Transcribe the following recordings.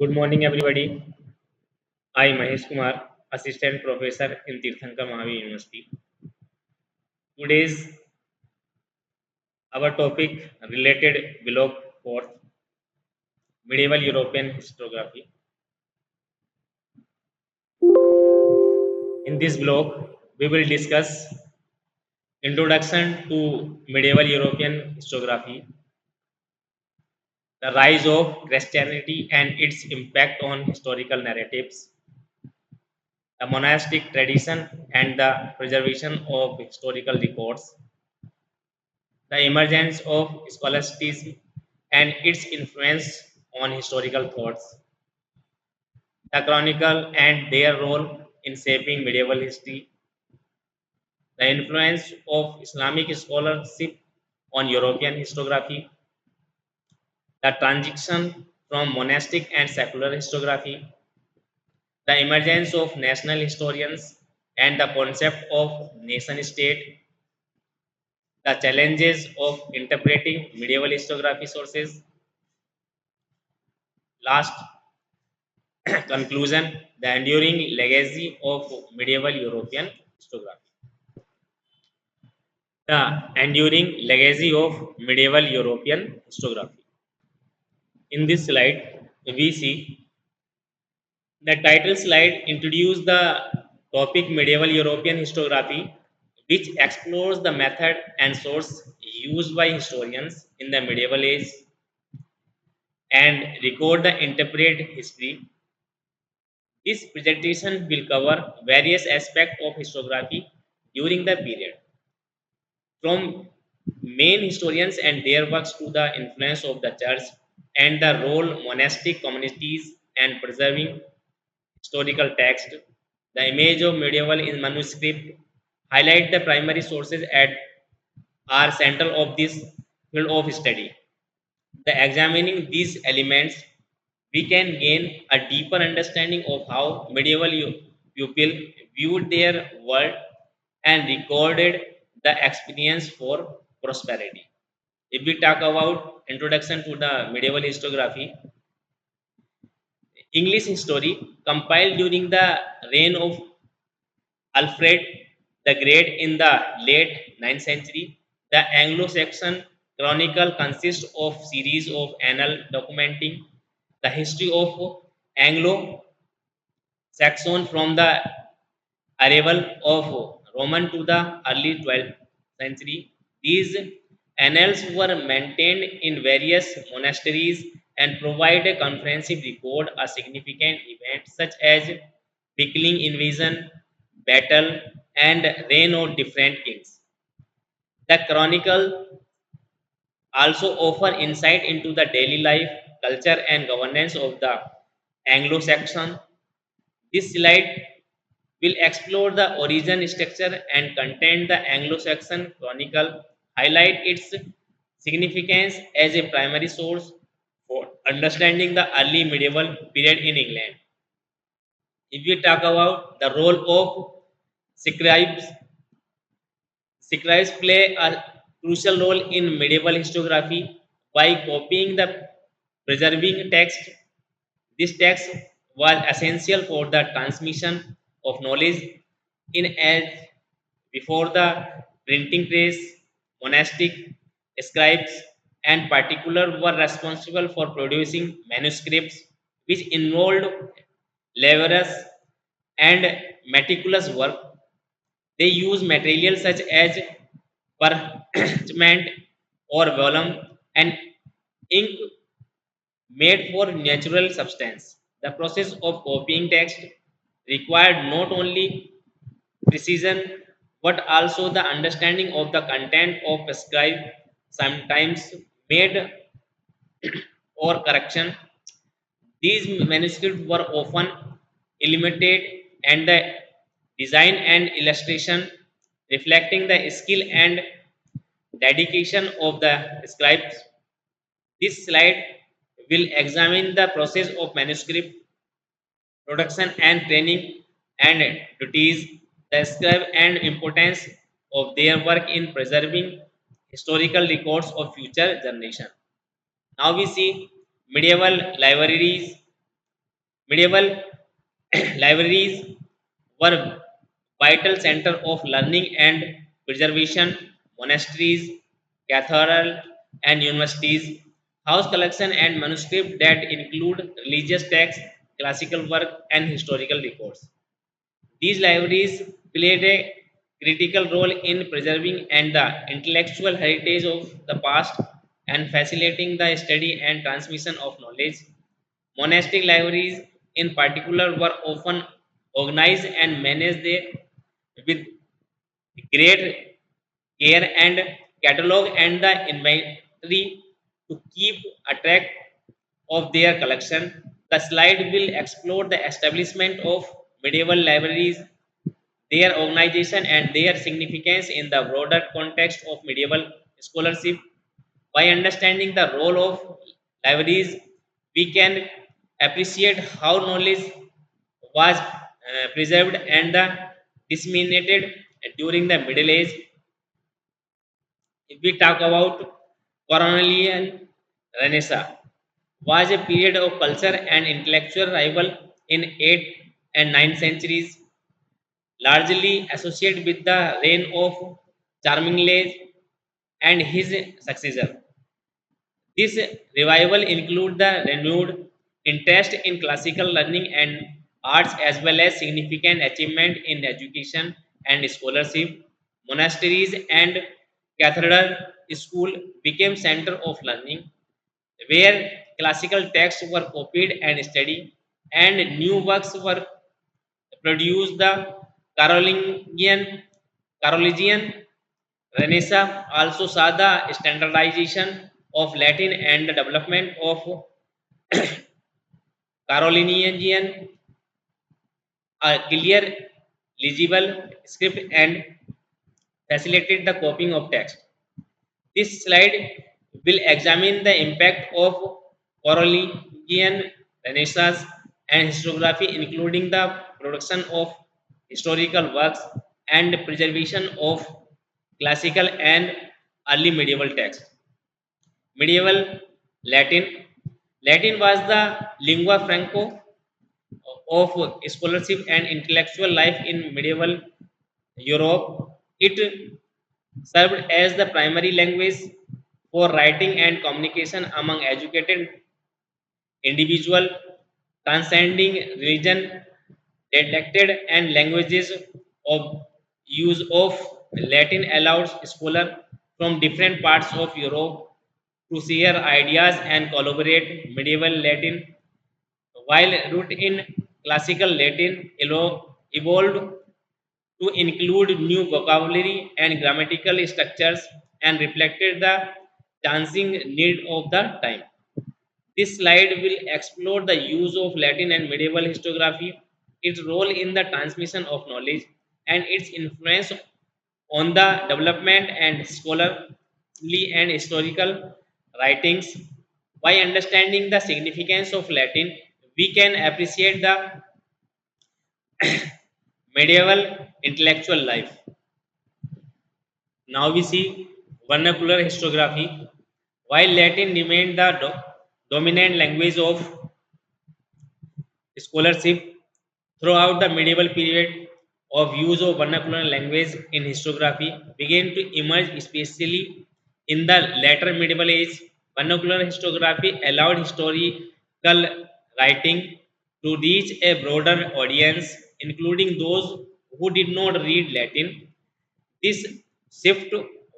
Good morning, everybody. I Mahesh Kumar, Assistant Professor in Tirthankar Mahavi University. Today's our topic related blog for medieval European historiography. In this blog, we will discuss introduction to medieval European historiography, the rise of Christianity and its impact on historical narratives, the monastic tradition and the preservation of historical records, the emergence of scholasticism and its influence on historical thoughts, the chronicle and their role in shaping medieval history, the influence of Islamic scholarship on European historiography, the transition from monastic and secular historiography, the emergence of national historians and the concept of nation state, the challenges of interpreting medieval historiography sources. Last, conclusion, the enduring legacy of medieval European historiography. The enduring legacy of medieval European historiography. In this slide, we see the title slide introduces the topic medieval European historiography, which explores the method and source used by historians in the medieval age and record the interpret history. This presentation will cover various aspects of historiography during the period, from main historians and their works to the influence of the church and the role monastic communities and preserving historical text. The image of medieval in manuscript highlight the primary sources at are central of this field of study. The examining these elements, we can gain a deeper understanding of how medieval people viewed their world and recorded the experience for prosperity. If we talk about introduction to the medieval historiography, English history compiled during the reign of Alfred the Great in the late 9th century, the Anglo-Saxon Chronicle consists of series of annals documenting the history of Anglo-Saxon from the arrival of Roman to the early 12th century. These annals were maintained in various monasteries and provide a comprehensive record of significant events such as Pickling invasion, battle, and reign of different kings. The chronicle also offer insight into the daily life, culture, and governance of the Anglo-Saxon. This slide will explore the origin, structure, and content the Anglo-Saxon chronicle, highlight its significance as a primary source for understanding the early medieval period in England. If we talk about the role of scribes, scribes play a crucial role in medieval historiography by copying the preserving text. This text was essential for the transmission of knowledge in as before the printing press, monastic scribes and particular were responsible for producing manuscripts which involved laborious and meticulous work. They use materials such as parchment or vellum and ink made for natural substance. The process of copying text required not only precision but also the understanding of the content of a scribe, sometimes made or correction. These manuscripts were often illuminated and the design and illustration reflecting the skill and dedication of the scribes. This slide will examine the process of manuscript production and training and duties, the scribe and importance of their work in preserving historical records of future generation. Now we see medieval libraries. Medieval libraries were vital center of learning and preservation. Monasteries, cathedral, and universities house collection and manuscript that include religious texts, classical work, and historical records. These libraries played a critical role in preserving and the intellectual heritage of the past and facilitating the study and transmission of knowledge. Monastic libraries, in particular, were often organized and managed with great care and catalog and the inventory to keep a track of their collection. The slide will explore the establishment of medieval libraries, their organization, and their significance in the broader context of medieval scholarship. By understanding the role of libraries, we can appreciate how knowledge was preserved and disseminated during the Middle Age. If we talk about colonial Renaissance, was a period of culture and intellectual revival in 8th and 9th centuries, largely associated with the reign of Charminglaze and his successor. This revival included the renewed interest in classical learning and arts as well as significant achievement in education and scholarship. Monasteries and cathedral school became center of learning where classical texts were copied and studied and new works were produced. The Carolingian Renaissance also saw the standardization of Latin and the development of Carolingian, a clear, legible script and facilitated the copying of text. This slide will examine the impact of Carolingian Renaissance and historiography, including the production of historical works and preservation of classical and early medieval texts. Medieval Latin. Latin was the lingua franca of scholarship and intellectual life in medieval Europe. It served as the primary language for writing and communication among educated individuals, transcending religion, dialected and languages of use of Latin allowed scholars from different parts of Europe to share ideas and collaborate. Medieval Latin, while rooted in classical Latin, evolved to include new vocabulary and grammatical structures and reflected the changing need of the time. This slide will explore the use of Latin and medieval historiography, its role in the transmission of knowledge, and its influence on the development and scholarly and historical writings. By understanding the significance of Latin, we can appreciate the medieval intellectual life. Now we see vernacular historiography. While Latin remained the dominant language of scholarship throughout the medieval period, of use of vernacular language in historiography began to emerge, especially in the later medieval age. Vernacular historiography allowed historical writing to reach a broader audience, including those who did not read Latin. This shift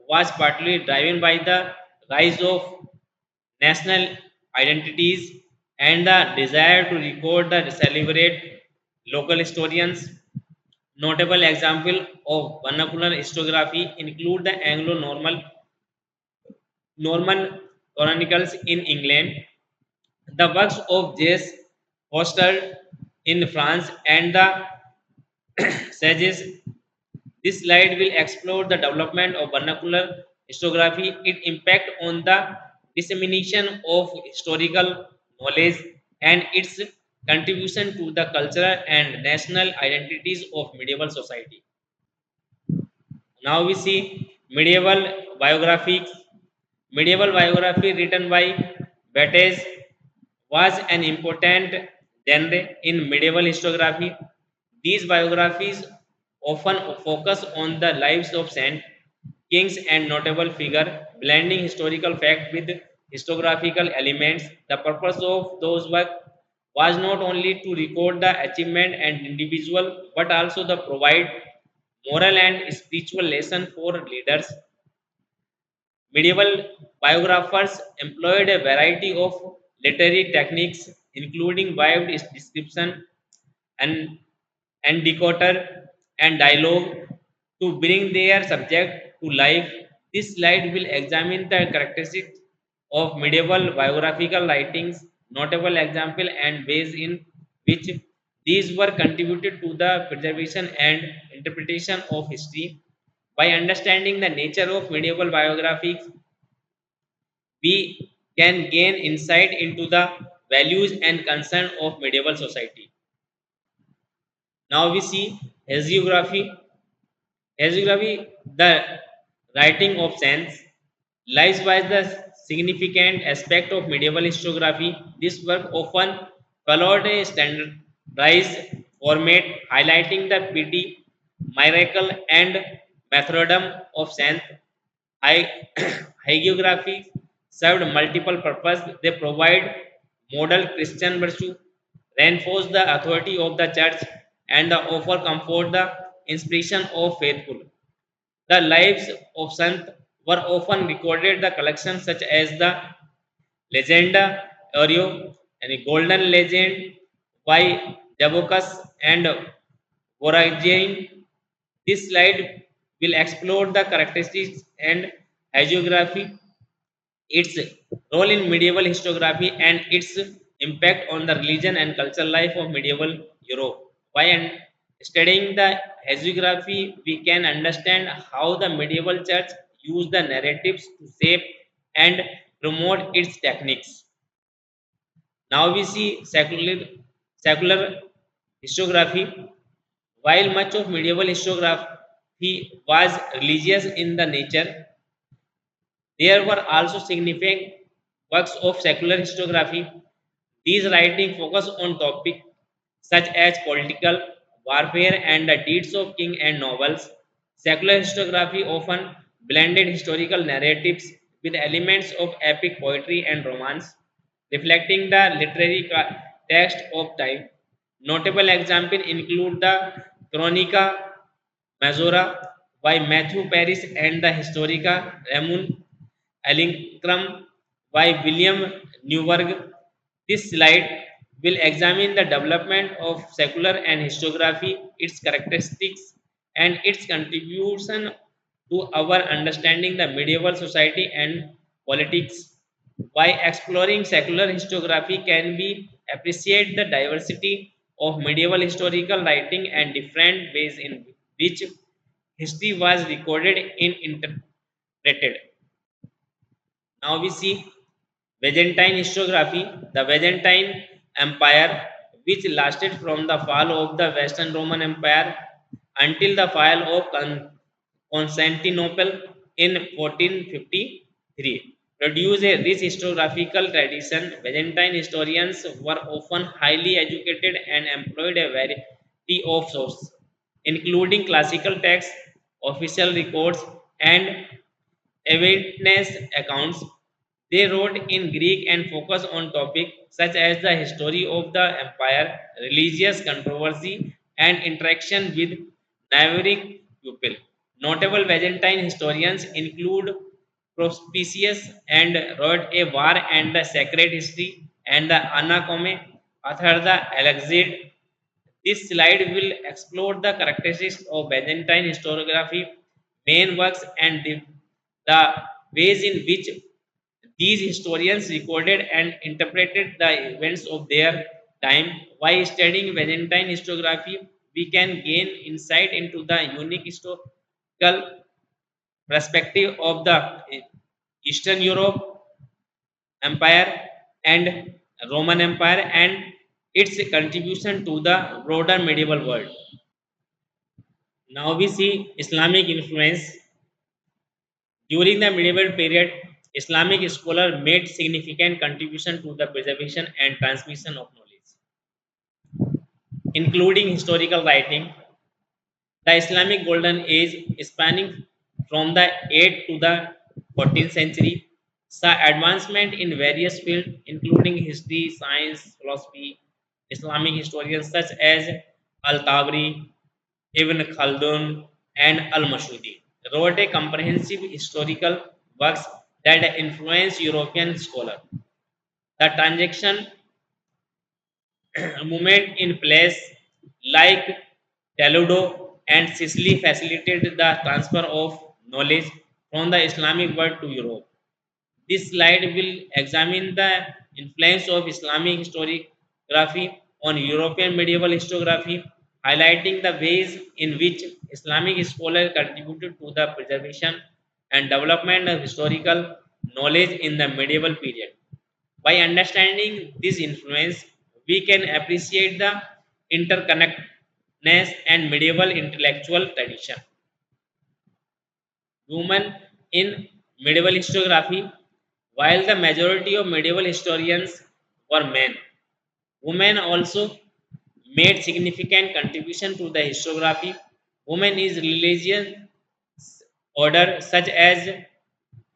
was partly driven by the rise of national identities and the desire to record the celebrate local historians. Notable examples of vernacular historiography include the Anglo-Norman Norman chronicles in England, the works of J.S. Foster in France, and the sages. This slide will explore the development of vernacular historiography, its impact on the dissemination of historical knowledge, and its contribution to the cultural and national identities of medieval society. Now we see medieval biographies. Medieval biography written by Bates was an important genre in medieval historiography. These biographies often focus on the lives of saints, kings, and notable figures, blending historical fact with historiographical elements. The purpose of those works was not only to record the achievement and individual, but also to provide moral and spiritual lesson for leaders. Medieval biographers employed a variety of literary techniques, including vivid description and decoder and dialogue, to bring their subject to life. This slide will examine the characteristics of medieval biographical writings, notable example and ways in which these were contributed to the preservation and interpretation of history. By understanding the nature of medieval biographies, we can gain insight into the values and concern of medieval society. Now we see hagiography. Hagiography, the writing of saints, lies was the significant aspect of medieval historiography. This work often followed a standardized format, highlighting the piety, miracle, and martyrdom of saints. Hi- Hagiography served multiple purposes. They provide model Christian virtue, reinforce the authority of the church, and offer comfort the inspiration of faithful. The lives of saints were often recorded the collections such as the Legenda Oreo and a Golden Legend by Jabocus and Voragine. This slide will explore the characteristics and hagiography, its role in medieval historiography, and its impact on the religion and cultural life of medieval Europe. By studying the hagiography, we can understand how the medieval church used the narratives to shape and promote its techniques. Now we see secular historiography. While much of medieval historiography was religious in the nature, there were also significant works of secular historiography. These writings focus on topics such as political warfare and the deeds of king and nobles. Secular historiography often blended historical narratives with elements of epic poetry and romance, reflecting the literary text of time. Notable examples include the Chronica Majora by Matthew Paris and the Historica Ramon Allingham by William Newburgh. This slide will examine the development of secular and historiography, its characteristics, and its contribution to our understanding the medieval society and politics. By exploring secular historiography, can we appreciate the diversity of medieval historical writing and different ways in which history was recorded and interpreted. Now we see Byzantine historiography. The Byzantine Empire, which lasted from the fall of the Western Roman Empire until the fall of Constantinople in 1453, produced a rich historiographical tradition. Byzantine historians were often highly educated and employed a variety of sources, including classical texts, official records, and eyewitness accounts. They wrote in Greek and focused on topics such as the history of the empire, religious controversy, and interaction with neighboring people. Notable Byzantine historians include Prospicius and wrote a war and the sacred history, and the Anacome author the Alexid. This slide will explore the characteristics of Byzantine historiography, main works, and the ways in which these historians recorded and interpreted the events of their time. By studying Byzantine historiography, we can gain insight into the unique historical perspective of the Eastern Europe Empire and Roman Empire and its contribution to the broader medieval world. Now we see Islamic influence. During the medieval period, Islamic scholars made significant contribution to the preservation and transmission of knowledge. including historical writing. The Islamic Golden Age, spanning from the 8th to the 14th century, saw advancement in various fields, including history, science, philosophy. Islamic historians such as Al Tabari, Ibn Khaldun, and Al Mashudi wrote a comprehensive historical works that influenced European scholars. The transaction movement in place like Toledo and Sicily facilitated the transfer of knowledge from the Islamic world to Europe. This slide will examine the influence of Islamic historiography on European medieval historiography, highlighting the ways in which Islamic scholars contributed to the preservation and development of historical knowledge in the medieval period. By understanding this influence, we can appreciate the interconnectedness and medieval intellectual tradition. Women in medieval historiography, while the majority of medieval historians were men, women also made significant contribution to the historiography. Women is religious order such as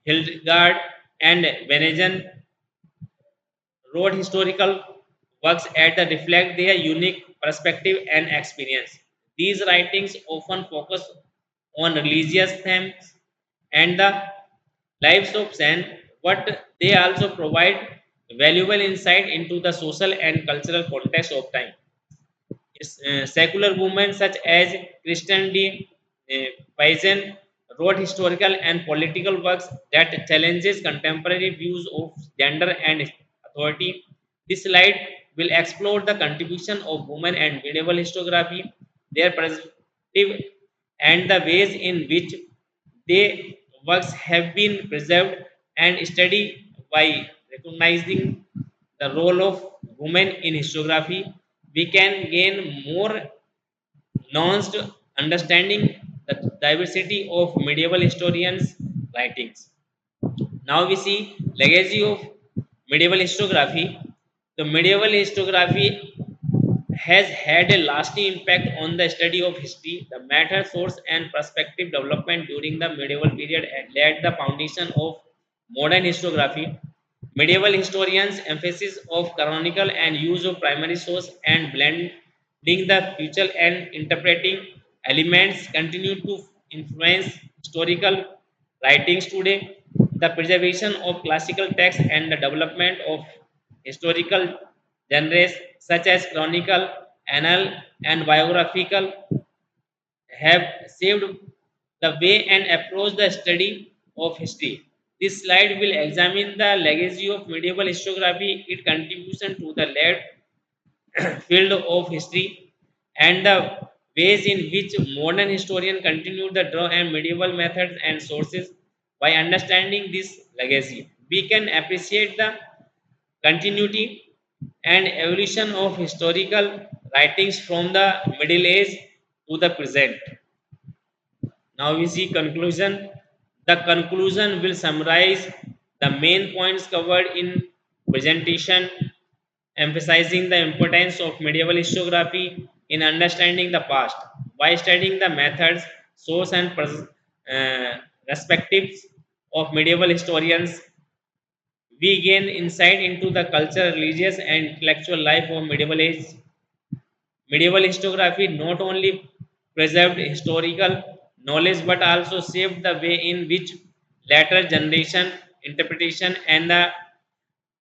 Hildegard and Venetian wrote historical works that reflect their unique perspective and experience. These writings often focus on religious themes and the lives of saints, but they also provide valuable insight into the social and cultural context of time. Secular movements such as Christian D. Paisan wrote historical and political works that challenges contemporary views of gender and authority. This slide will explore the contribution of women and medieval historiography, their perspective, and the ways in which their works have been preserved and studied. By recognizing the role of women in historiography, we can gain more nuanced understanding the diversity of medieval historians' writings. Now we see legacy of medieval historiography. The medieval historiography has had a lasting impact on the study of history. The matter, source, and perspective development during the medieval period and laid the foundation of modern historiography. Medieval historians' emphasis of canonical and use of primary source and blending the future and interpreting elements continue to influence historical writings today. The preservation of classical texts and the development of historical genres such as chronicle, annal, and biographical have saved the way and approach the study of history. This slide will examine the legacy of medieval historiography, its contribution to the late field of history, and the ways in which modern historians continue the draw and medieval methods and sources. By understanding this legacy, we can appreciate the continuity and evolution of historical writings from the Middle Age to the present. Now we see conclusion. The conclusion will summarize the main points covered in presentation, emphasizing the importance of medieval historiography in understanding the past. By studying the methods, source, and perspectives of medieval historians, we gain insight into the culture, religious, and intellectual life of medieval age. Medieval historiography not only preserved historical knowledge but also shaped the way in which later generation interpretation and the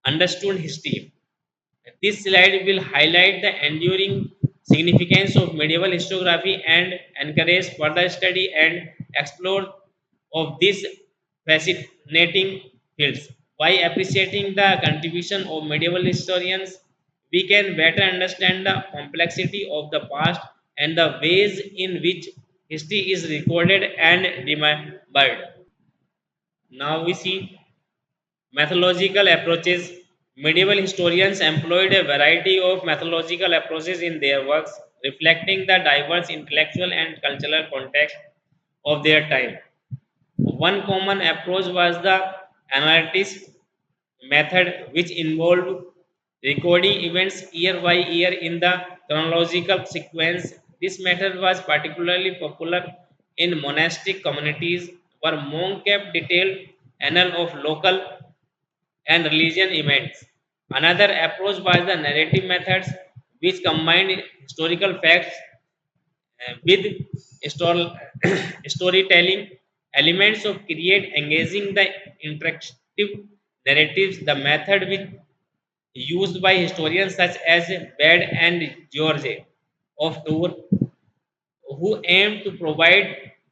understood history. This slide will highlight the enduring significance of medieval historiography and encourage further study and explore of these fascinating fields. By appreciating the contribution of medieval historians, we can better understand the complexity of the past and the ways in which history is recorded and remembered. Now we see methodological approaches. Medieval historians employed a variety of methodological approaches in their works, reflecting the diverse intellectual and cultural context of their time. One common approach was the analytic method, which involved recording events year by year in the chronological sequence. This method was particularly popular in monastic communities where monks kept detailed annal of local and religion events. Another approach was the narrative methods, which combined historical facts with histor- storytelling elements of create engaging the interactive narratives. The method which used by historians such as Bed and George of Tours, who aim to provide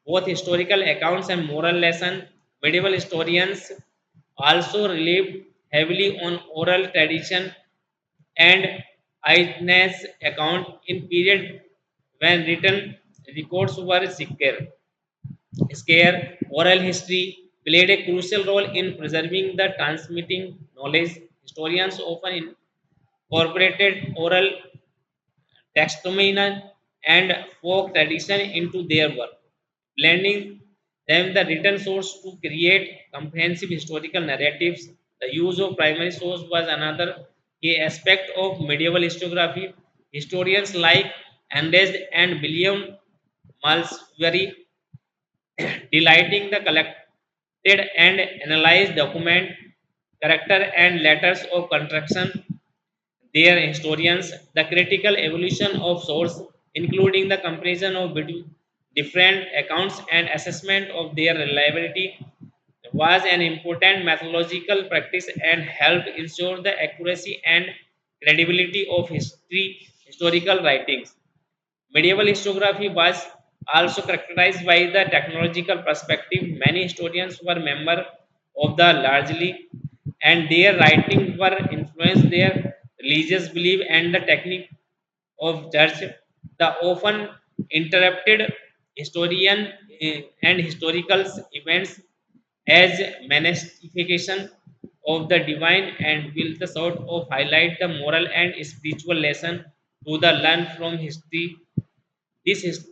both historical accounts and moral lessons. Medieval historians also relied heavily on oral tradition and eyewitness account in period when written records were scarce. Oral history played a crucial role in preserving the transmitting knowledge. Historians often incorporated oral testimony and folk tradition into their work, blending them the written source to create comprehensive historical narratives. The use of primary source was another key aspect of medieval historiography. Historians like Andres and William Malmesbury delighting the collected and analyzed document, character and letters of construction. Their historians, the critical evolution of source, including the comparison of between different accounts and assessment of their reliability, was an important methodological practice and helped ensure the accuracy and credibility of historical writings. Medieval historiography was also characterized by the technological perspective. Many historians were members of the largely, and their writings were influenced their religious belief and the technique of church. The often interrupted historian and historical events as manifestation of the divine and will the sort of highlight the moral and spiritual lesson to the learn from history. This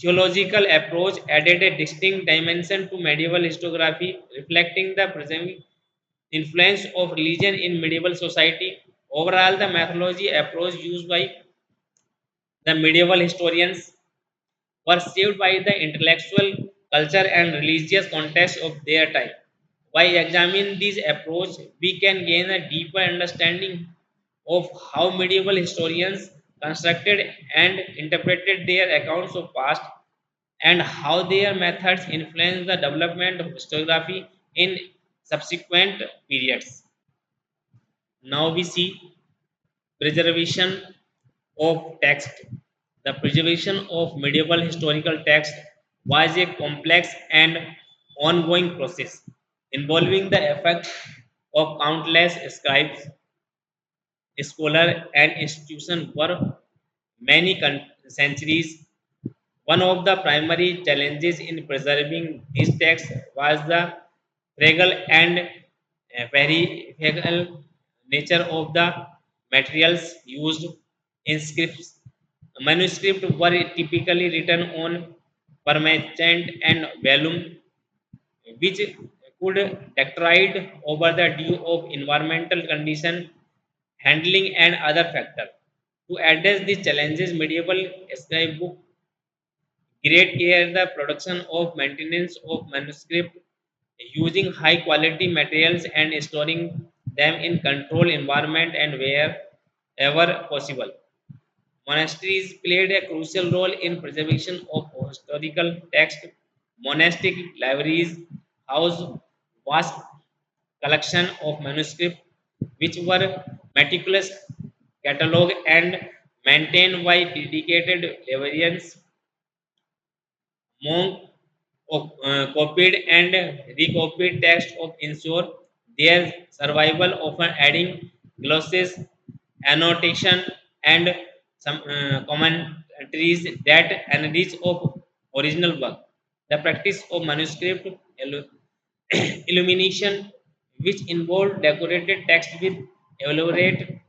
theological approach added a distinct dimension to medieval historiography, reflecting the present influence of religion in medieval society. Overall, the methodology approach used by the medieval historians were shaped by the intellectual, culture, and religious context of their time. By examining this approach, we can gain a deeper understanding of how medieval historians constructed and interpreted their accounts of past and how their methods influenced the development of historiography in subsequent periods. Now we see preservation of text. The preservation of medieval historical text was a complex and ongoing process involving the effort of countless scribes, scholars, and institutions for many centuries. One of the primary challenges in preserving these texts was the fragile and peripheral nature of the materials used. In scripts, manuscripts were typically written on permanent and vellum, which could deteriorate over the due of environmental condition, handling, and other factors. To address these challenges, medieval scribe book great care the production of maintenance of manuscript using high quality materials and storing them in controlled environment and wherever possible. Monasteries played a crucial role in preservation of historical text. Monastic libraries housed vast collection of manuscripts which were meticulous catalogued and maintained by dedicated librarians. Monk copied and recopied text of ensure their survival, often adding glosses, annotation, and some commentaries that enrich of original work. The practice of manuscript illumination, which involved decorated text with elaborate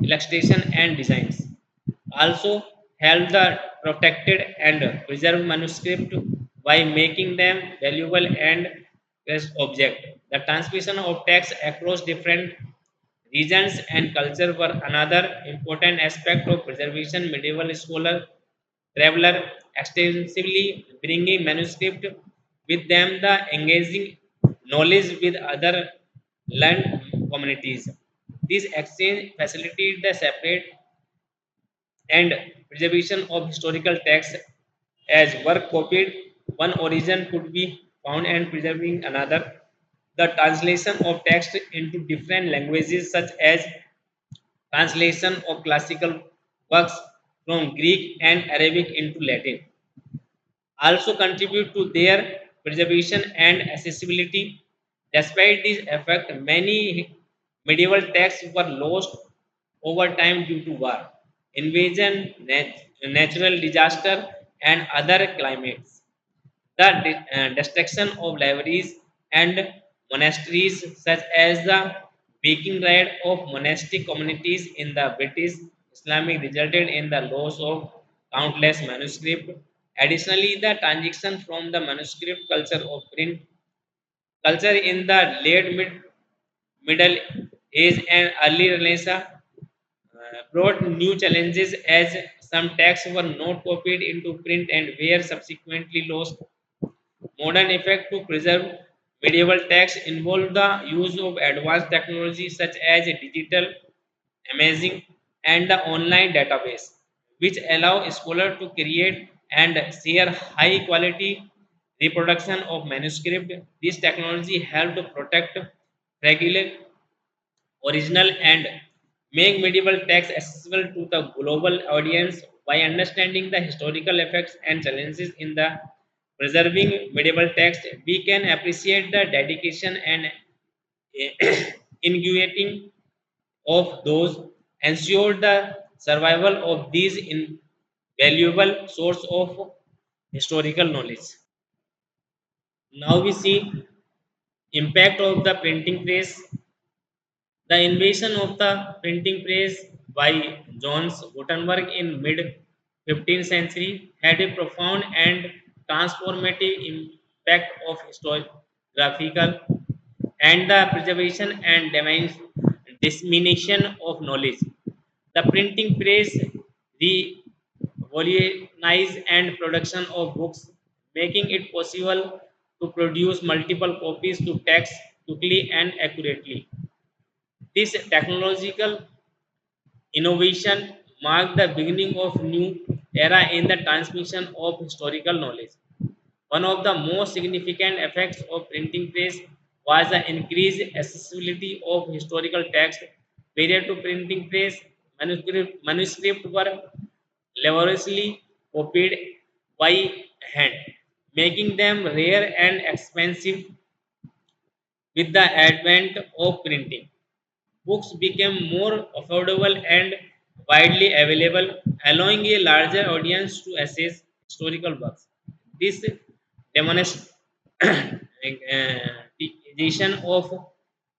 illustration and designs, also held the protected and preserved manuscript by making them valuable and precious object. The transmission of text across different Regions and culture were another important aspect of preservation. Medieval scholar traveler extensively bringing manuscript with them the engaging knowledge with other learned communities. This exchange facilitated the separate and preservation of historical texts as work copied one origin could be found and preserving another. The translation of text into different languages such as translation of classical works from Greek and Arabic into Latin also contribute to their preservation and accessibility. Despite this effect, many medieval texts were lost over time due to war, invasion, natural disaster, and other climates. The destruction of libraries and monasteries, such as the breaking right of monastic communities in the British Islamic, resulted in the loss of countless manuscripts. Additionally, the transition from the manuscript culture of print culture in the Middle Age and early Renaissance brought new challenges as some texts were not copied into print and were subsequently lost. Modern effort to preserve medieval texts involve the use of advanced technology such as digital imaging and the online database, which allow scholars to create and share high quality reproduction of manuscript. This technology helped to protect regular original and make medieval texts accessible to the global audience. By understanding the historical effects and challenges in the preserving medieval text, we can appreciate the dedication and ingenuity of those ensured the survival of these invaluable source of historical knowledge. Now we see impact of the printing press. The invention of the printing press by Johannes Gutenberg in mid 15th century had a profound and transformative impact of historiographical and the preservation and dissemination of knowledge. The printing press revolutionized and production of books, making it possible to produce multiple copies to text quickly and accurately. This technological innovation marked the beginning of new era in the transmission of historical knowledge. One of the most significant effects of printing press was the increased accessibility of historical text. Prior to printing press, manuscripts were laboriously copied by hand, making them rare and expensive. With the advent of printing, books became more affordable and widely available, allowing a larger audience to access historical works. This demonstration of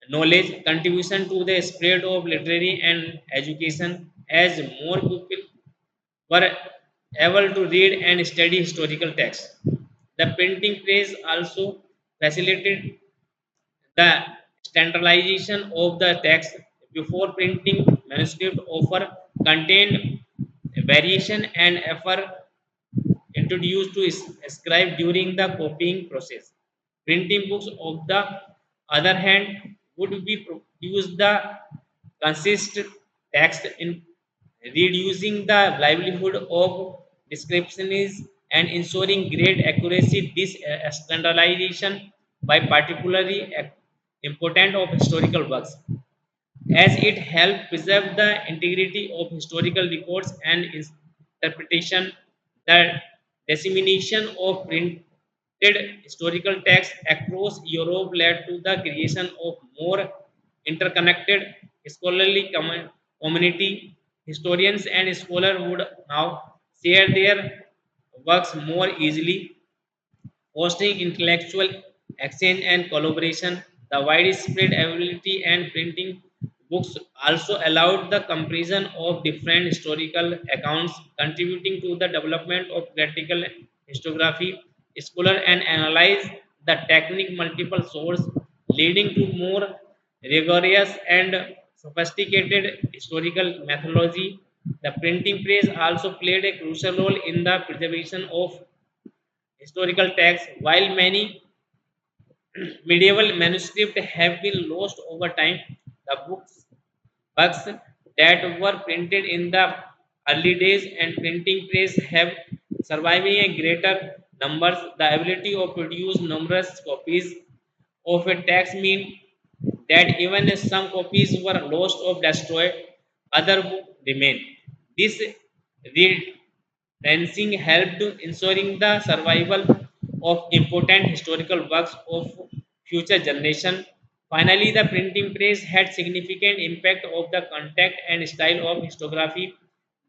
knowledge contribution to the spread of literary and education as more people were able to read and study historical texts. The printing press also facilitated the standardization of the text before printing manuscript offer contained variation and effort introduced to scribe during the copying process. Printing books, on the other hand, would be produce the consistent text in reducing the livelihood of descriptions and ensuring great accuracy. This standardization by particularly important of historical works as it helped preserve the integrity of historical records and interpretation. The dissemination of printed historical texts across Europe led to the creation of more interconnected scholarly community. Historians and scholars would now share their works more easily, fostering intellectual exchange and collaboration. The widespread availability and printing books also allowed the comparison of different historical accounts, contributing to the development of critical histography. Scholar and analyze the technique multiple source, leading to more rigorous and sophisticated historical methodology. The printing press also played a crucial role in the preservation of historical texts, while many medieval manuscripts have been lost over time. The books that were printed in the early days and printing press have surviving a greater numbers. The ability of produce numerous copies of a text mean that even if some copies were lost or destroyed, other books remain. This redancing helped ensuring the survival of important historical works of future generation. Finally, the printing press had significant impact of the content and style of histography.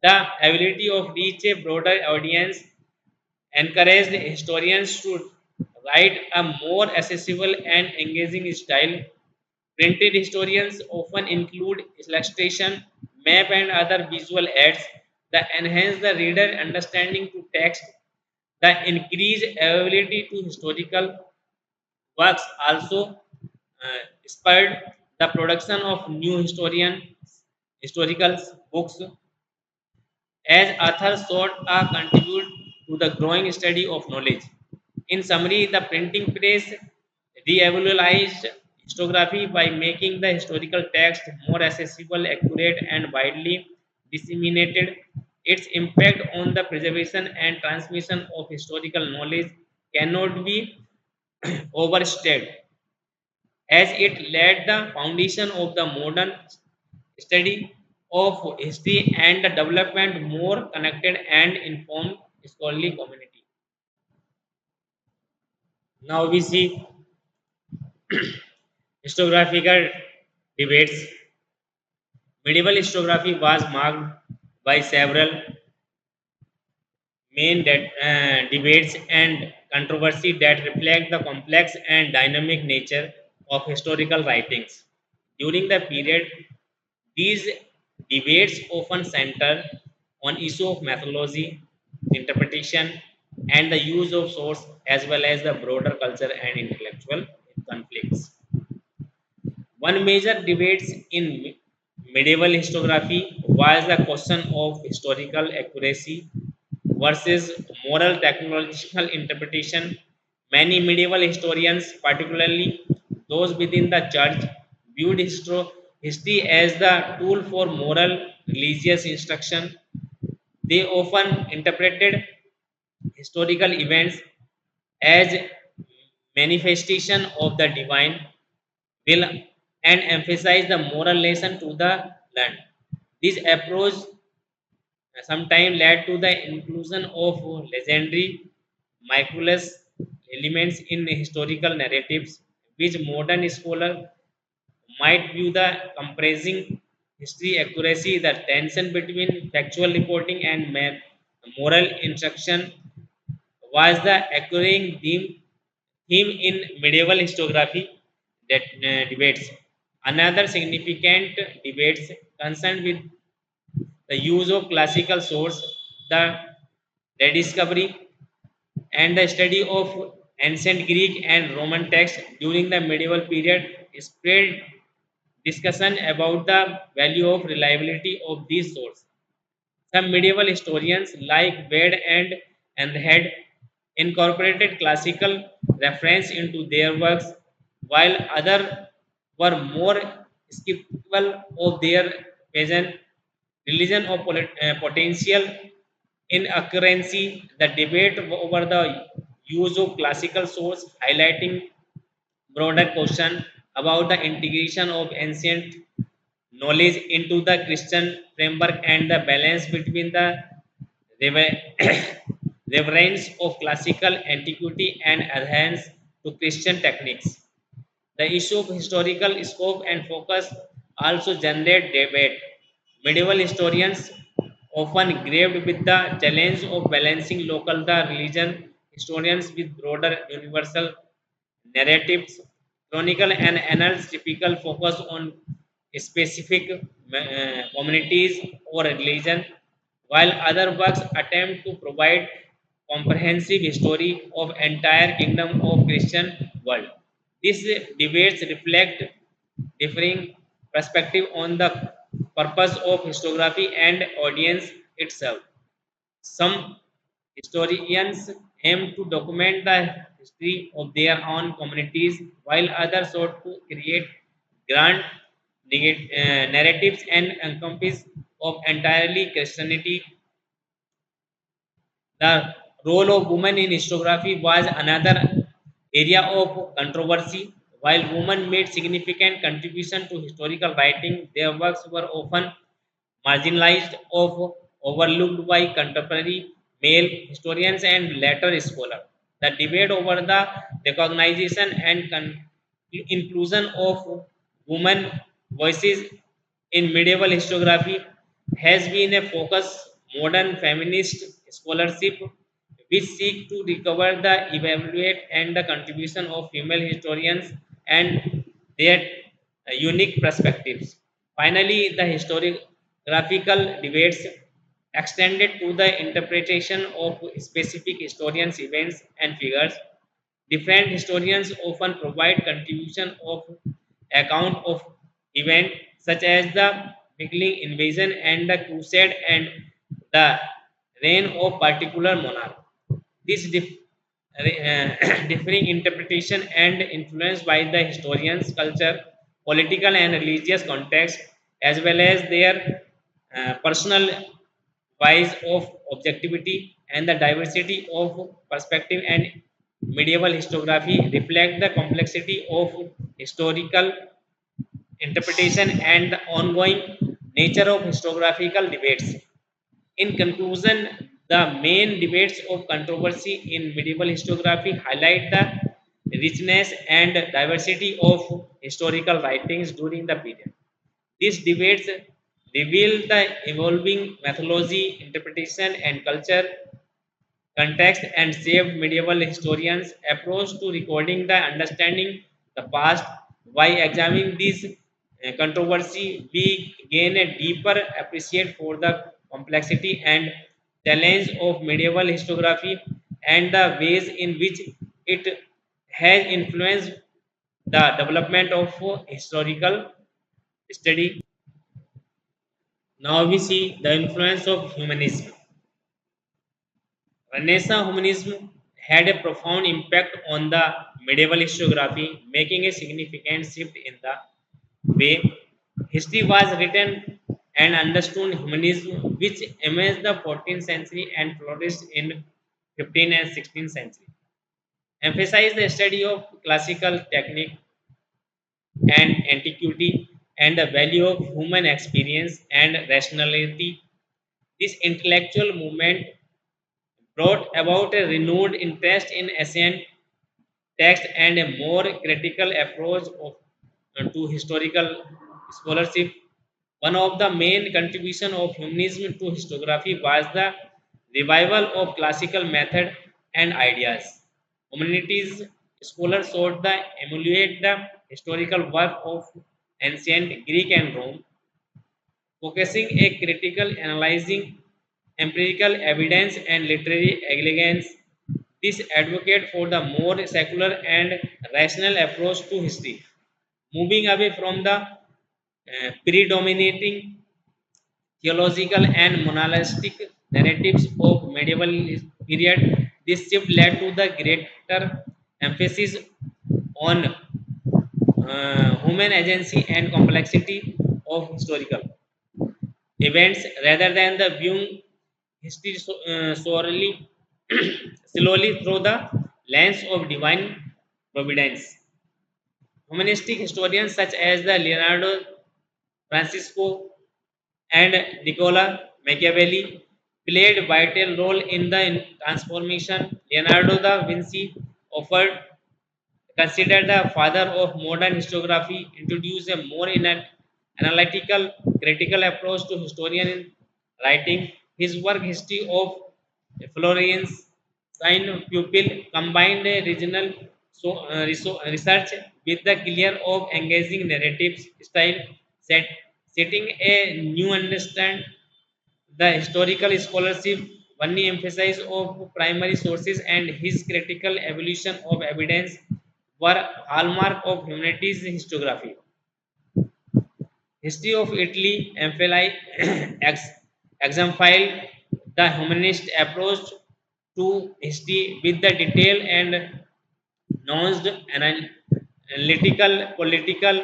The ability of reach a broader audience encouraged historians to write a more accessible and engaging style. Printed historians often include illustration, map, and other visual aids that enhance the reader understanding to text. The increased availability to historical works also spurred the production of new historical books as authors sought to contribute to the growing study of knowledge. In summary, the printing press revolutionized histography by making the historical text more accessible, accurate, and widely disseminated. Its impact on the preservation and transmission of historical knowledge cannot be overstated, as it laid the foundation of the modern study of history and the development more connected and informed scholarly community. Now we see historiographical debates. Medieval historiography was marked by several main debates and controversy that reflect the complex and dynamic nature of historical writings. During the period, these debates often center on issue of methodology, interpretation, and the use of source, as well as the broader culture and intellectual conflicts. One major debate in medieval historiography was the question of historical accuracy versus moral technological interpretation. Many medieval historians, particularly those within the church, viewed history as the tool for moral religious instruction. They often interpreted historical events as manifestation of the divine will and emphasize the moral lesson to the learned. This approach sometimes led to the inclusion of legendary miraculous elements in historical narratives, which modern scholars might view the compressing history accuracy, the tension between factual reporting and moral instruction was the occurring theme in medieval historiography that debates. Another significant debates concerned with the use of classical source, the rediscovery and the study of ancient Greek and Roman texts during the medieval period spread discussion about the value of reliability of these sources. Some medieval historians like Wade and had incorporated classical reference into their works, while others were more skeptical of their pagan religion or potential inaccuracy. The debate over the use of classical source highlighting broader question about the integration of ancient knowledge into the Christian framework and the balance between the rever- reverence of classical antiquity and adherence to Christian techniques. The issue of historical scope and focus also generate debate. Medieval historians often grappled with the challenge of balancing local the religion historians with broader universal narratives. Chronicle and annals typical focus on specific communities or religion, while other works attempt to provide comprehensive history of entire kingdom of Christian world. These debates reflect differing perspective on the purpose of histography and audience itself. Some historians aim to document the history of their own communities, while others sought to create grand narratives and encompass of entirely Christianity. The role of women in historiography was another area of controversy. While women made significant contribution to historical writing, their works were often marginalized or overlooked by contemporary male historians and later scholars. The debate over the recognition and inclusion of women voices in medieval historiography has been a focus modern feminist scholarship which seek to recover the evaluate and the contribution of female historians and their unique perspectives. Finally, the historiographical debates extended to the interpretation of specific historians' events and figures. Different historians often provide contribution of account of event such as the Viking invasion and the crusade and the reign of particular monarch. This differing interpretation and influenced by the historian's culture, political and religious context, as well as their personal wise of objectivity and the diversity of perspective and medieval historiography reflect the complexity of historical interpretation and the ongoing nature of historiographical debates. In conclusion, the main debates of controversy in medieval historiography highlight the richness and diversity of historical writings during the period. These debates reveal the evolving methodology, interpretation, and culture context and shaped medieval historians' approach to recording the understanding the past. By examining these controversy, we gain a deeper appreciation for the complexity and challenge of medieval historiography and the ways in which it has influenced the development of historical study. Now we see the influence of humanism. Renaissance humanism had a profound impact on the medieval historiography, making a significant shift in the way history was written and understood. Humanism, which emerged the 14th century and flourished in 15th and 16th century, emphasized the study of classical technique and antiquity and the value of human experience and rationality. This intellectual movement brought about a renewed interest in ancient text and a more critical approach to historical scholarship. One of the main contributions of humanism to historiography was the revival of classical method and ideas. Humanities scholars sought to emulate the historical work of ancient Greek and Rome, focusing a critical analyzing empirical evidence and literary elegance. This advocate for the more secular and rational approach to history, moving away from the predominating theological and monastic narratives of medieval period. This shift led to the greater emphasis on human agency and complexity of historical events rather than the viewing history solely, slowly through the lens of divine providence. Humanistic historians such as the Leonardo Francisco and Nicola Machiavelli played a vital role in the transformation. Leonardo da Vinci offered considered the father of modern historiography, introduced a more analytical, critical approach to historian writing. His work, History of Florence, Sign Pupil, combined a regional research with the clear of engaging narratives style, set, setting a new understand the historical scholarship only emphasis of primary sources and his critical evaluation of evidence were hallmark of humanities historiography. History of Italy ex- exemplified the humanist approach to history with the detailed and nuanced analytical political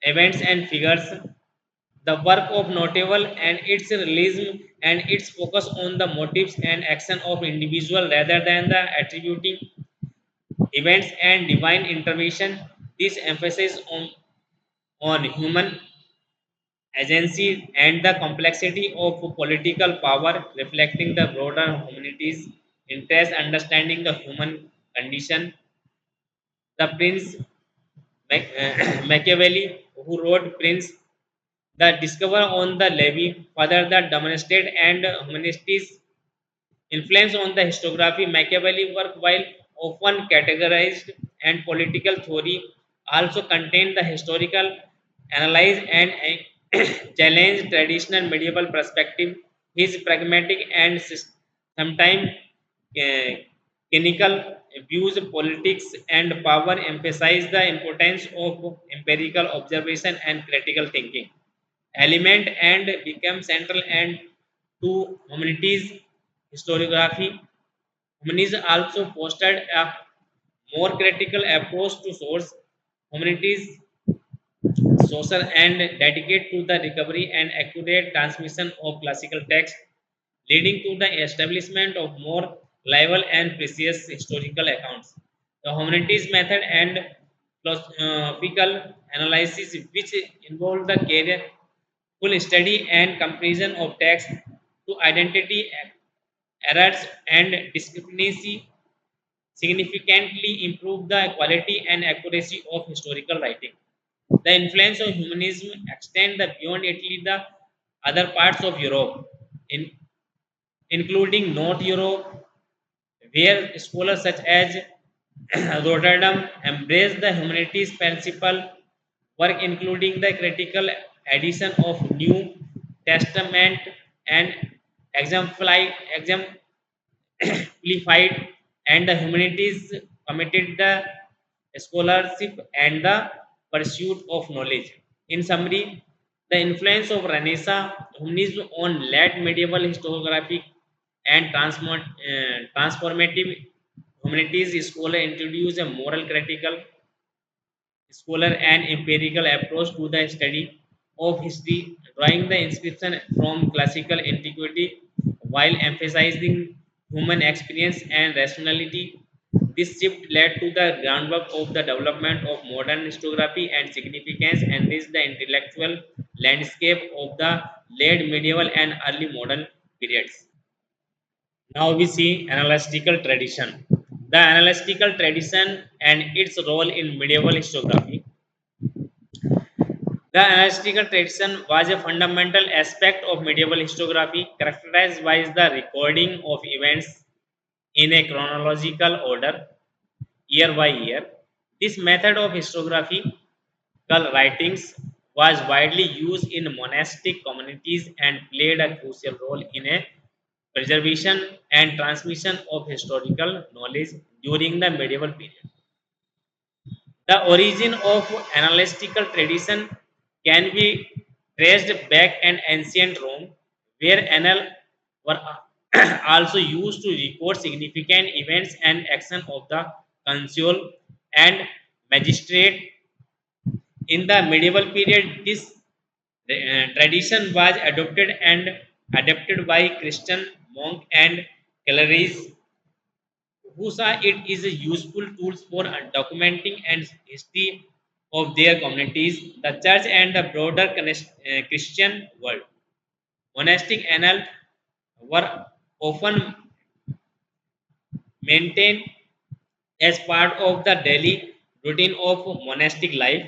events and figures. The work of notable and its realism and its focus on the motives and action of individual rather than the attributing events and divine intervention. This emphasis on human agency and the complexity of political power, reflecting the broader humanity's interest, understanding the human condition. The Prince Machiavelli, who wrote Prince, the discover on the levy, further the demonstrate and humanity's influence on the historiography. Machiavelli work, while often categorized and political theory, also contained the historical analyze and challenge traditional medieval perspective. His pragmatic and sometimes uh, cynical views politics and power emphasize the importance of empirical observation and critical thinking element and become central and to humanities historiography. Humanism also fostered a more critical approach to source humanities social and dedicate to the recovery and accurate transmission of classical text, leading to the establishment of more reliable and precise historical accounts. The humanities method and philosophical analysis, which involve the careful study and comparison of text to identity errors and discrepancy, significantly improve the quality and accuracy of historical writing. The influence of humanism extend the beyond Italy the other parts of Europe, including North Europe, where scholars such as Rotterdam embraced the humanities principle, work including the critical edition of New Testament and exemplified and the humanities committed the scholarship and the pursuit of knowledge. In summary, the influence of Renaissance humanism on late medieval historiography and transformative humanities scholar introduced a moral critical scholar and empirical approach to the study of history, drawing the inscription from classical antiquity while emphasizing human experience and rationality. This shift led to the groundwork of the development of modern historiography and significance enriched the intellectual landscape of the late medieval and early modern periods. Now we see analytical tradition. The analytical tradition and its role in medieval historiography. The analytical tradition was a fundamental aspect of medieval historiography, characterized by the recording of events in a chronological order, year by year. This method of historiographical writings was widely used in monastic communities and played a crucial role in a preservation and transmission of historical knowledge during the medieval period. The origin of analytical tradition can be traced back in ancient Rome, where annals were also used to record significant events and action of the consul and magistrate. In the medieval period, this tradition was adopted and adapted by Christian monk and clerics who saw it is a useful tools for documenting and history of their communities, the church and the broader Christian world. Monastic annals were often maintained as part of the daily routine of monastic life.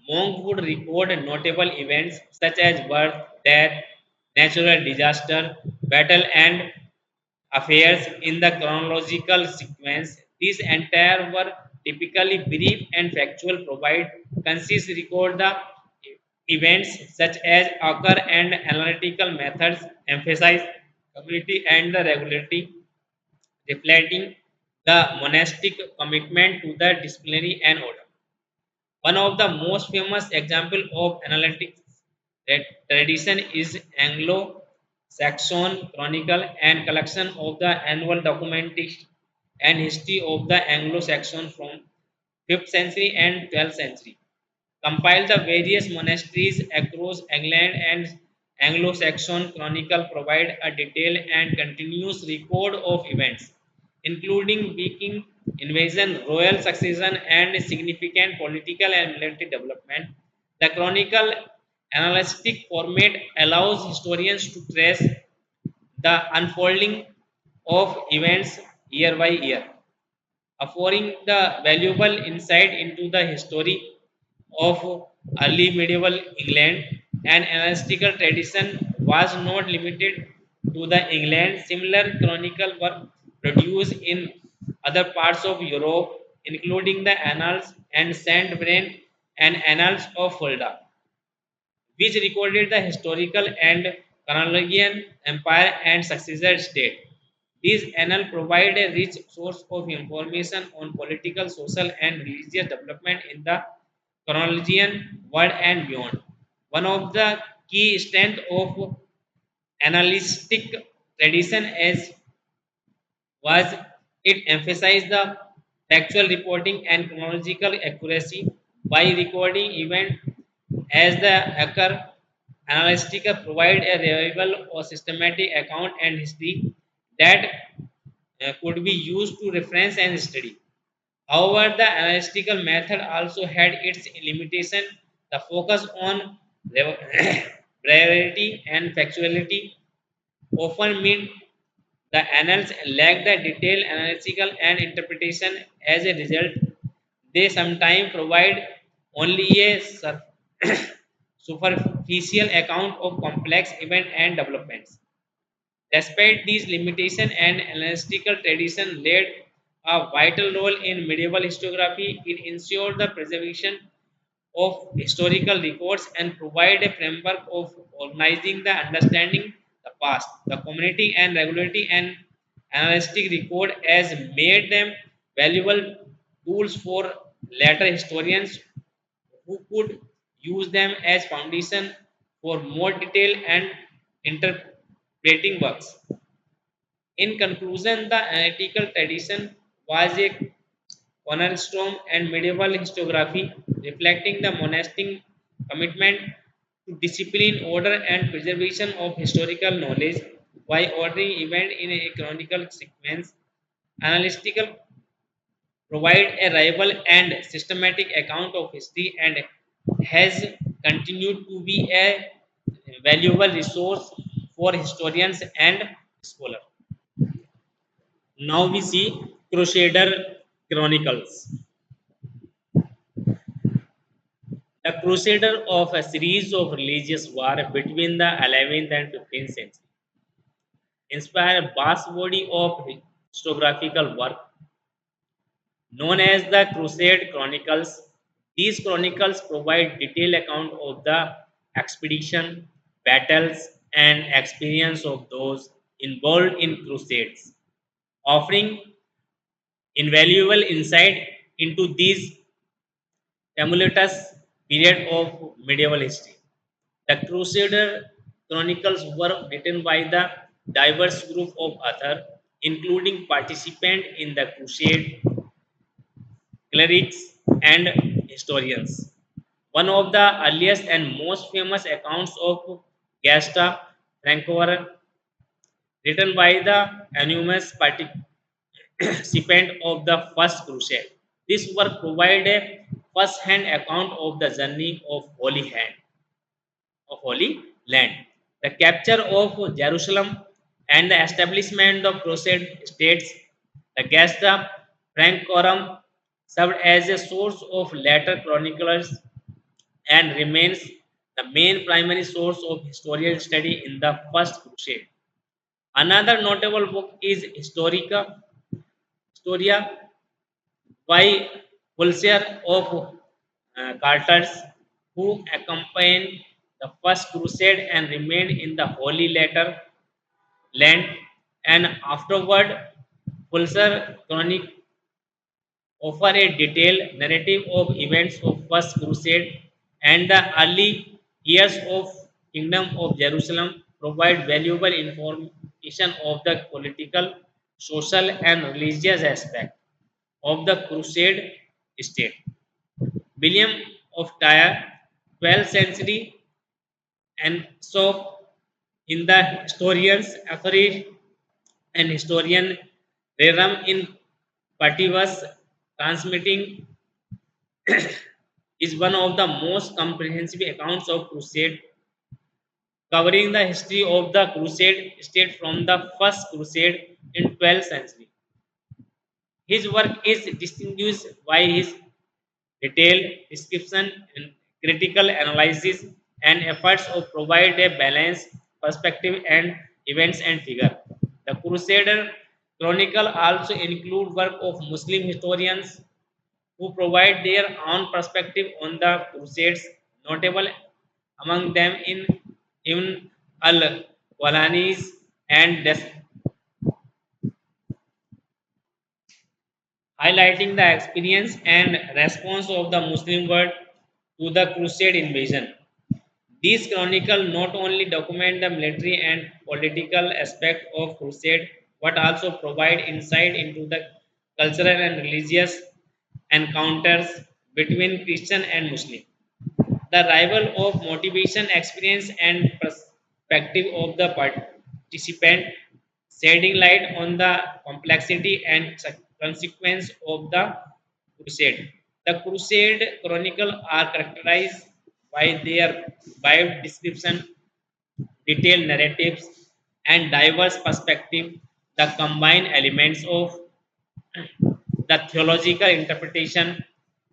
Monks would record notable events such as birth, death, natural disaster, battle, and affairs in the chronological sequence. These entire were typically brief and factual, provide concise record the events such as occur and analytical methods emphasize community and the regularity, reflecting the monastic commitment to the disciplinary and order. One of the most famous example of analytics tradition is Anglo-Saxon chronicle and collection of the annual documentation and history of the Anglo-Saxon from 5th century and 12th century. Compile the various monasteries across England and Anglo-Saxon Chronicle provide a detailed and continuous record of events, including Viking invasion, royal succession, and significant political and military development. The Chronicle analytic format allows historians to trace the unfolding of events year by year, offering the valuable insight into the history of early medieval England. An analytical tradition was not limited to the England. Similar chronicle were produced in other parts of Europe, including the Annals and Saint Brennan and Annals of Fulda, which recorded the historical and Carolingian Empire and successor state. These annals provide a rich source of information on political, social, and religious development in the Carolingian world and beyond. One of the key strengths of analytic tradition is was it emphasized the factual reporting and chronological accuracy by recording events as they occur. Analytica provide a reliable or systematic account and history that could be used to reference and study. However, the analytical method also had its limitation. The focus on brevity and factuality often meant the annals lack the detailed analytical and interpretation. As a result, they sometimes provide only a superficial account of complex events and developments. Despite these limitations, an analytical tradition played a vital role in medieval historiography. It ensured the preservation of historical records and provide a framework of organizing the understanding the past. The community and regularity and analytic record has made them valuable tools for later historians who could use them as foundation for more detailed and interpreting works. In conclusion, the analytical tradition was a cornerstone and medieval historiography, reflecting the monastic commitment to discipline, order, and preservation of historical knowledge. By ordering events in a chronicle sequence, analytical provide a reliable and systematic account of history and has continued to be a valuable resource for historians and scholars. Now we see Crusader Chronicles. The Crusader of a series of religious wars between the 11th and 15th century inspired a vast body of historiographical work known as the Crusade Chronicles. These chronicles provide detailed account of the expedition, battles, and experience of those involved in crusades, offering invaluable insight into these tumultuous period of medieval history. The Crusader Chronicles were written by the diverse group of authors, including participants in the crusade, clerics, and historians. One of the earliest and most famous accounts of Gesta Francorum, written by the anonymous participant of the First Crusade. This work provides a first-hand account of the journey of Holy Land, the capture of Jerusalem, and the establishment of Crusade states. The Gesta Francorum served as a source of later chroniclers and remains the main primary source of historical study in the First Crusade. Another notable book is Historia by Pulsier of Carters, who accompanied the First Crusade and remained in the Holy Land, and afterward, Pulsar Chronic offer a detailed narrative of events of First Crusade and the early years of Kingdom of Jerusalem provide valuable information of the political, social, and religious aspect of the Crusade state. William of Tyre, 12th century, and so in the historians authority and historian Rerum in Pativus transmitting is one of the most comprehensive accounts of crusade covering the history of the crusade state from the first crusade in 12th century. His work is distinguished by his detailed description and critical analysis and efforts to provide a balanced perspective and events and figure. The Crusader Chronicle also include work of Muslim historians who provide their own perspective on the Crusades, notable among them in Ibn al-Walanis and highlighting the experience and response of the Muslim world to the Crusade invasion. These chronicles not only document the military and political aspect of Crusade, but also provide insight into the cultural and religious encounters between Christian and Muslim. The rival of motivation, experience, and perspective of the participant, shedding light on the complexity and consequence of the crusade. The Crusade Chronicle are characterized by their vivid description, detailed narratives, and diverse perspective. The combined elements of the theological interpretation,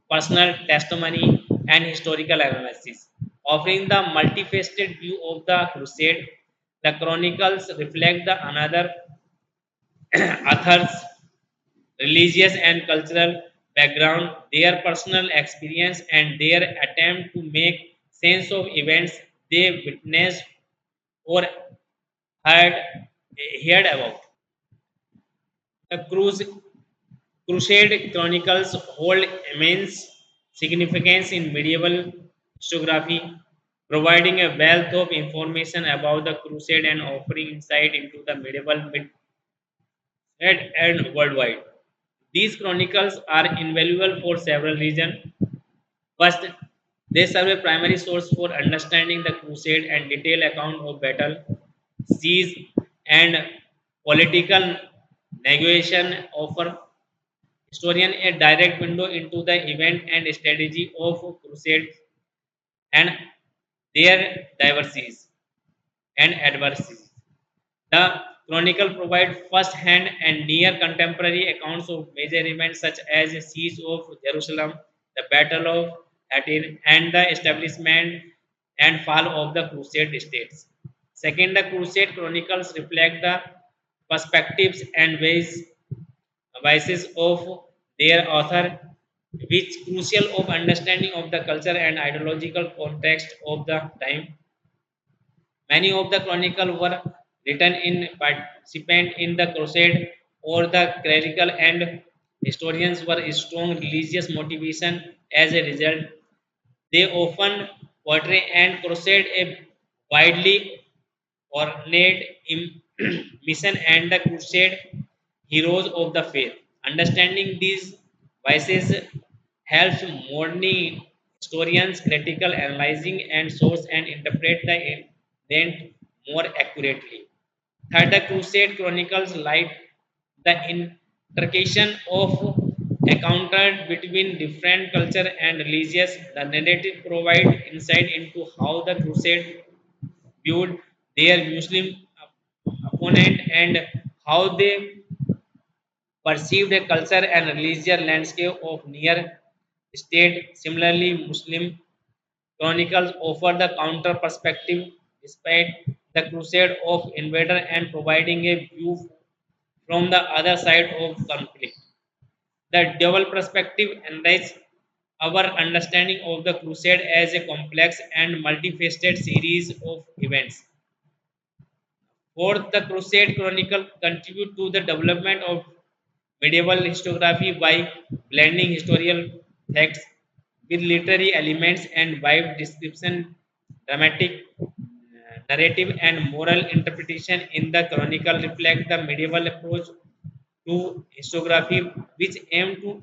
personal testimony, and historical analysis. Offering the multifaceted view of the crusade, the chronicles reflect the another author's religious and cultural background, their personal experience, and their attempt to make sense of events they witnessed or heard, heard about. The Crusade chronicles hold immense significance in medieval historiography, providing a wealth of information about the Crusade and offering insight into the medieval mid and worldwide. These chronicles are invaluable for several reasons. First, they serve a primary source for understanding the crusade and detailed account of battle, siege, and political negotiation offer historian a direct window into the event and strategy of crusades and their diversities and adversities. The chronicle provides first-hand and near-contemporary accounts of major events such as the siege of Jerusalem, the Battle of Hattin, and the establishment and fall of the Crusade states. Second, the Crusade chronicles reflect the perspectives and vices of their author, which crucial of understanding of the culture and ideological context of the time. Many of the chronicles were written in participant in the crusade or the clerical and historians were strong religious motivation as a result. They often portray and crusade a widely ornate mission and the crusade heroes of the faith. Understanding these vices helps modern historians critical analyzing and source and interpret the event more accurately. Third, the Crusade chronicles light the intersection of encounter between different culture and religious. The narrative provide insight into how the Crusade viewed their Muslim opponent and how they perceived a culture and religious landscape of near state. Similarly, Muslim chronicles offer the counter perspective despite the crusade of invader and providing a view from the other side of conflict. The double perspective enriches our understanding of the crusade as a complex and multifaceted series of events. Fourth, the Crusade Chronicle contribute to the development of medieval historiography by blending historical facts with literary elements and vivid description, dramatic narrative and moral interpretation in the chronicle reflect the medieval approach to historiography, which aim to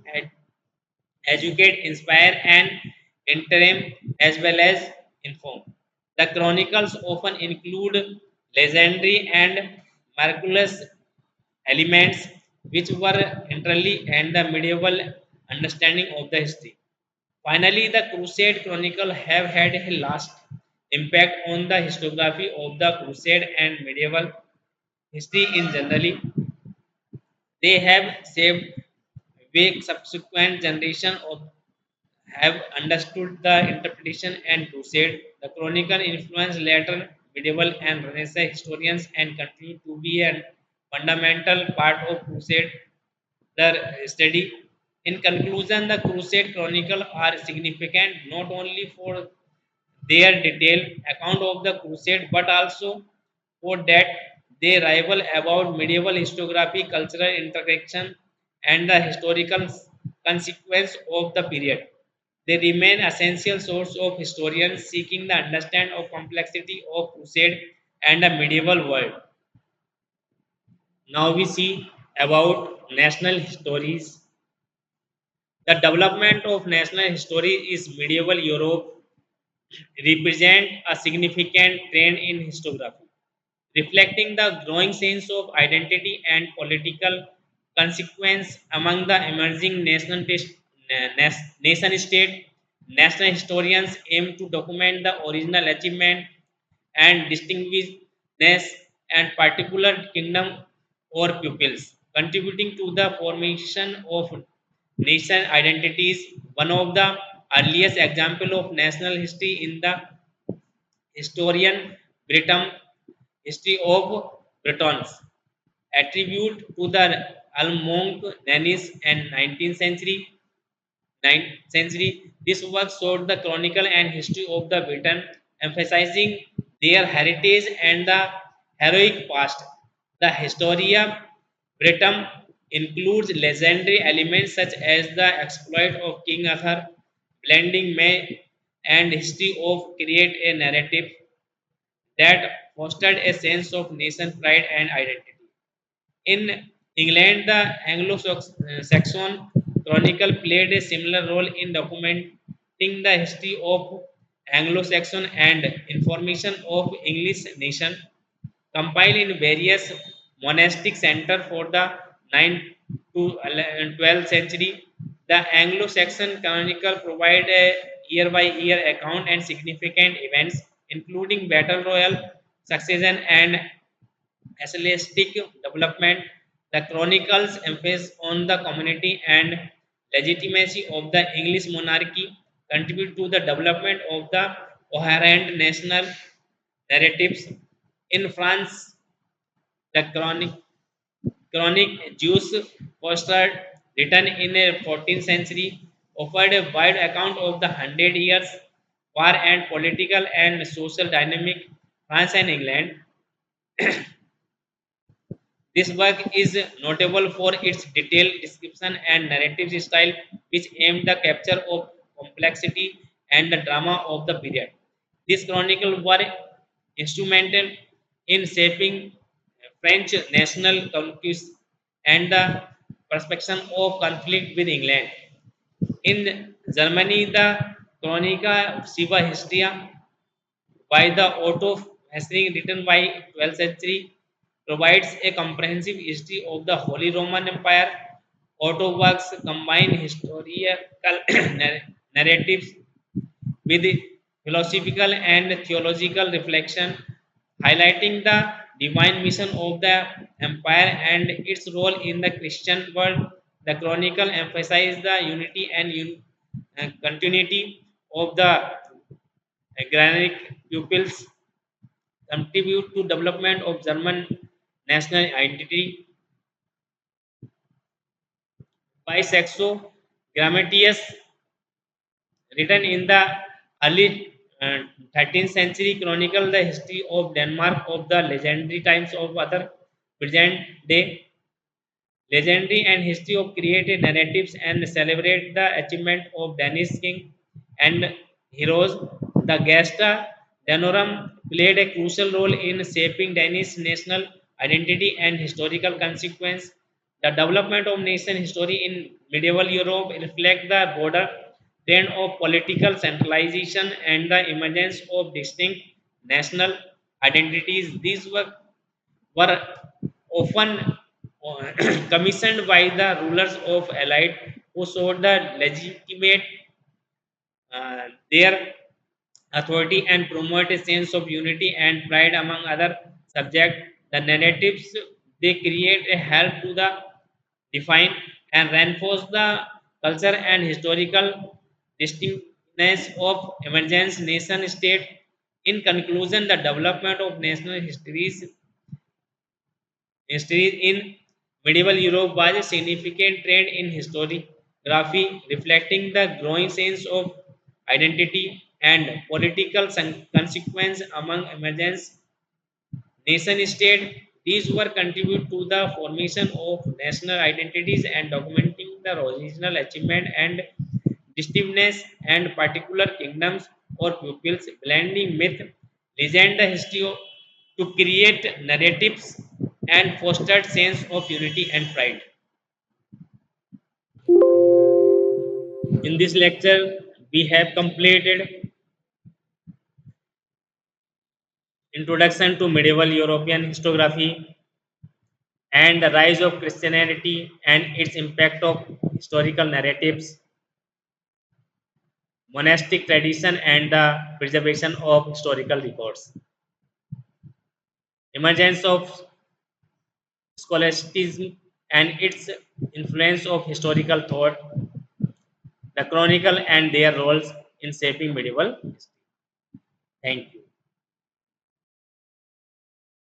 educate, inspire, and entertain as well as inform. The chronicles often include legendary and miraculous elements which were entirely and the medieval understanding of the history. Finally, the Crusade Chronicle have had a last impact on the historiography of the Crusade and medieval history in generally. They have saved way subsequent generation of have understood the interpretation and crusade. The chronicle influenced later medieval and Renaissance historians and continue to be a fundamental part of crusade the study. In conclusion, the crusade chronicle are significant not only for their detailed account of the crusade but also for that they rival about medieval historiography, cultural interaction, and the historical consequence of the period. They remain essential source of historians seeking the understand of complexity of crusade and the medieval world. Now we see about national histories. The development of national history is medieval Europe represent a significant trend in historiography, reflecting the growing sense of identity and political consequence among the emerging nation state. National historians aim to document the original achievement and distinguishness and particular kingdom or pupils, contributing to the formation of nation identities. One of the earliest example of national history in the historian Britain history of Britons attribute to the Almonk Nannies and 19th century. This work showed the chronicle and history of the Britain, emphasizing their heritage and the heroic past. The Historia Britain includes legendary elements such as the exploit of King Arthur, blending May and history of create a narrative that fostered a sense of nation pride and identity. In England, the Anglo-Saxon Chronicle played a similar role in documenting the history of Anglo-Saxon and information of English nation, compiled in various monastic centers for the 9th to 12th century. The Anglo-Saxon Chronicle provide a year-by-year account and significant events, including battle royal, succession, and ecclesiastic development. The chronicles emphasis on the community and legitimacy of the English monarchy, contribute to the development of the coherent national narratives. In France, the chronic Jews fostered, written in the 14th century, offered a wide account of the Hundred Years' War and political and social dynamic France and England. This work is notable for its detailed description and narrative style, which aimed the capture of complexity and the drama of the period. These chronicles were instrumental in shaping French national conquest and the perception of conflict with England. In Germany, the Chronica Siva Histria by the Otto Hessing, written by 12th century, provides a comprehensive history of the Holy Roman Empire. Otto works combine historical narratives with philosophical and theological reflection, highlighting the divine mission of the empire and its role in the Christian world. The chronicle emphasizes the unity and continuity of the agraric pupils, contribute to development of German national identity by Saxo Grammaticus, written in the early 13th century, chronicle the history of Denmark of the legendary times of other present day legendary and history of created narratives and celebrate the achievement of Danish king and heroes. The Gesta Danorum played a crucial role in shaping Danish national identity and historical consequence. The development of nation history in medieval Europe reflect the broader trend of political centralization and the emergence of distinct national identities. These were often commissioned by the rulers of allied who sought the legitimate their authority and promote a sense of unity and pride among other subjects. The narratives they create a help to the define and reinforce the culture and historical distinctness of emergence nation state. In conclusion, the development of national histories in medieval Europe was a significant trend in historiography, reflecting the growing sense of identity and political consequence among emergence nation state. These were contribute to the formation of national identities and documenting the original achievement and distinctness and particular kingdoms or pupils, blending myth, legend, the history to create narratives and fostered sense of unity and pride. In this lecture, we have completed introduction to medieval European historiography and the rise of Christianity and its impact of historical narratives, monastic tradition and the preservation of historical records, emergence of scholasticism and its influence of historical thought, the chronicle and their roles in shaping medieval history. Thank you.